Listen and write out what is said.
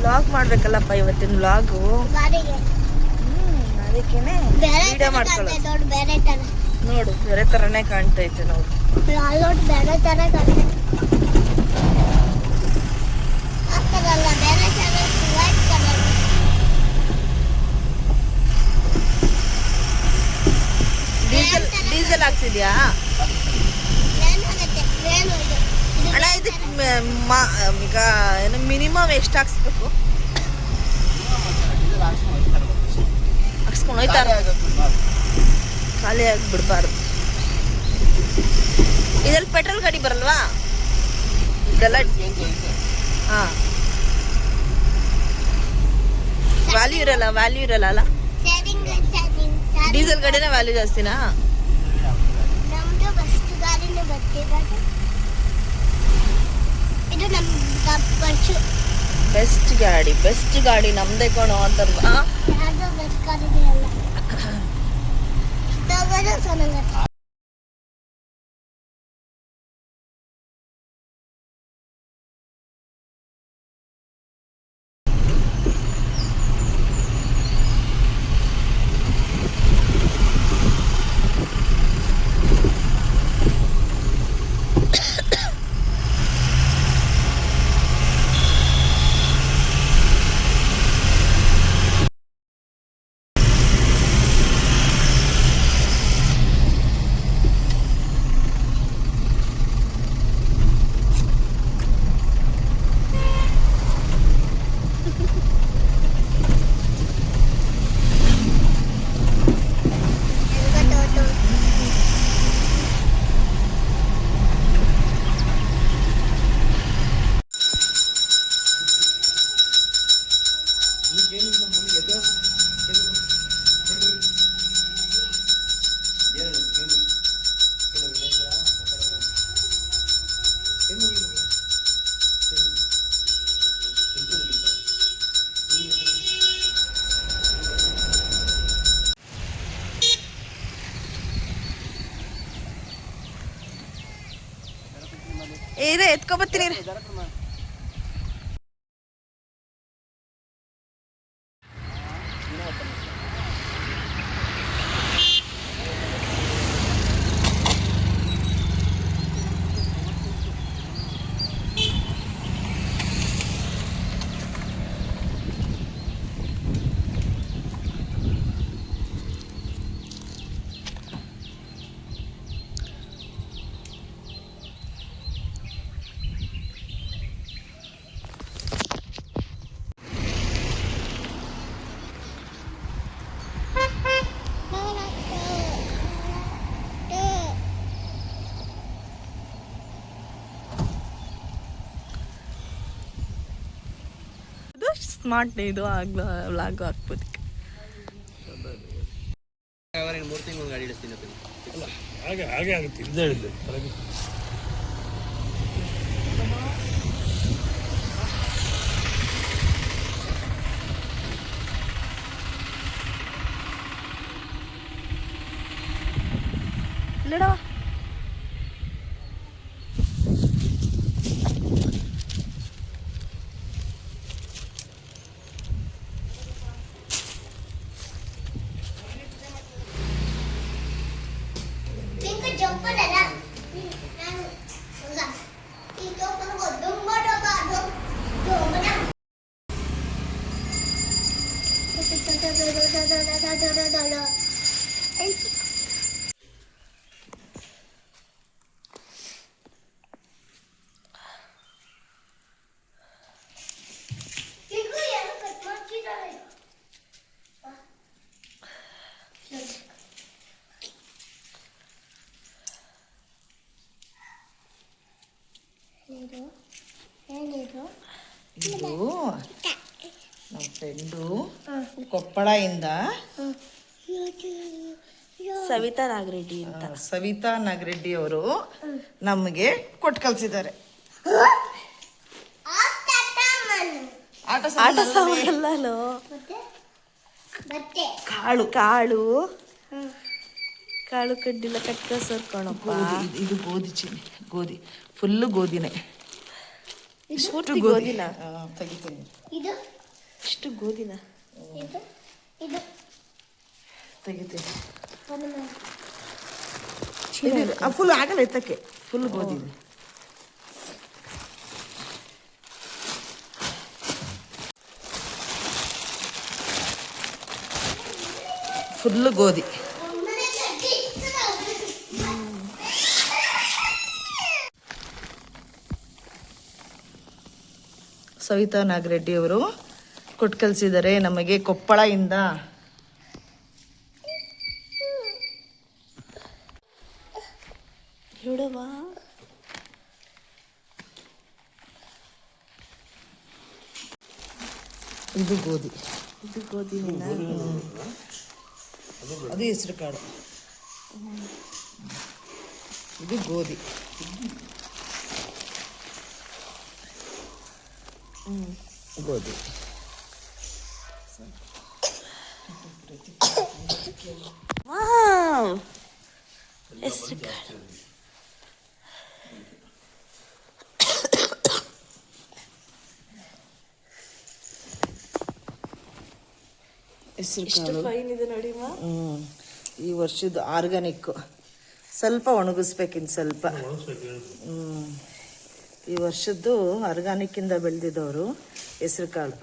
Vlog ಮಾಡ್ಬೇಕಲ್ಲಪ್ಪ ಇವತ್ತಿನ vlog. ಅದಕ್ಕೇನೆ video ಮಾಡ್ಕೊಳ್ಳೋದು. ನೋಡು ಬೇರೆ ತರನೇ ಕಾಣ್ತೈತೆ ನೋಡು. ಬೇರೆ ತರ ಡೀಸೆಲ್ ಹಾಕ್ಸಿದ್ಯಾ ಅಣ್ಣ? ಇದಕ್ಕೆ ಈಗ ಏನು ಮಿನಿಮಮ್ ಎಷ್ಟು ಹಾಕ್ಸ್ಬೇಕು? ಹಾಕ್ಸ್ಕೊಂಡು ಹೋಯ್ತಾರ, ಖಾಲಿ ಆಗಿ ಬಿಡಬಾರ್ದು. ಇದ್ರಲ್ಲಿ ಪೆಟ್ರೋಲ್ ಗಾಡಿ ಬರಲ್ವಾ ಇದೆಲ್ಲ? ಹಾಂ, ವ್ಯಾಲ್ಯೂ ಇರಲ್ಲ ಅಲ್ಲ? ಡೀಸೆಲ್ ಗಾಡಿನ ವ್ಯಾಲ್ಯೂ ಜಾಸ್ತಿನಾ? ಬೆಸ್ಟ್ ಗಾಡಿ ನಮ್ದೇ ಕಣೋ ಅಂತಲ್ವಾ? ಇದೆ ಎತ್ಕೊಬತ್ತೀನಿ. ಸ್ಮಾರ್ಟ್ ಇದು ಆಗ್ಲೂ ವ್ಲಾಗ್ ಹಾಕ್ಬೋದು. ಹಾಗೆ ಆಗುತ್ತೆ ಇದು ಹೇಳಿದ್ದೆ. ಇಲ್ಲಡವ ಇದು ನಮ್ಮ ಫ್ರೆಂಡು ಕೊಪ್ಪಳದಿಂದ ಸವಿತಾ ನಾಗರೆಡ್ಡಿ ಅಂತ. ಸವಿತಾ ನಾಗರೆಡ್ಡಿ ಅವರು ನಮಗೆ ಕೊಟ್ಟು ಕಳಿಸಿದ್ದಾರೆ. ಆಟ ಸಾಮಾನು ಕಾಳು ಕಾಳು ಕಾಳು ಕಡ್ಡಿಲ್ಲ ಕಟ್ಕ ಸೇರ್ಕೊಳಪ್ಪ. ಇದು ಗೋಧಿ ಚೀನಿ, ಗೋಧಿ ಫುಲ್ಲು ಗೋಧಿನೇ. ಇಷ್ಟು ಗೋಧಿನ ತೆಗಿತೀನಿ. ಇದು ಇಷ್ಟು ಗೋಧಿನ ಇದು ಇದು ತೆಗಿತೀನಿ. ಆಮೇಲೆ ಫುಲ್ ಆಗಲ್ಲ ಎತ್ತಕ್ಕೆ, ಫುಲ್ ಗೋಧಿ ಇದೆ. ಫುಲ್ ಗೋಧಿ. ಸವಿತಾ ನಾಗರೆಡ್ಡಿ ಅವರು ಕೊಟ್ಟು ಕಳಿಸಿದ್ದಾರೆ ನಮಗೆ ಕೊಪ್ಪಳದಿಂದ. ನೋಡವಾ, ಇದು ಗೋಧಿ. ಇದು ಗೋಧಿನ, ಅದು ಹೆಸರು ಕಾಳು. ಇದು ಗೋಧಿ. ಗೋಧಿ ಹೆಸರು ಕಾಳು. ಹೆಸರು ಕಾಳು. ಈ ವರ್ಷದ ಆರ್ಗ್ಯಾನಿಕ್. ಸ್ವಲ್ಪ ಒಣಗಿಸ್ಬೇಕಿನ್ ಸ್ವಲ್ಪ. ಈ ವರ್ಷದ್ದು ಆರ್ಗ್ಯಾನಿಕ್ಕಿಂದ ಬೆಳೆದಿದ್ದವರು ಹೆಸರು ಕಾಳು.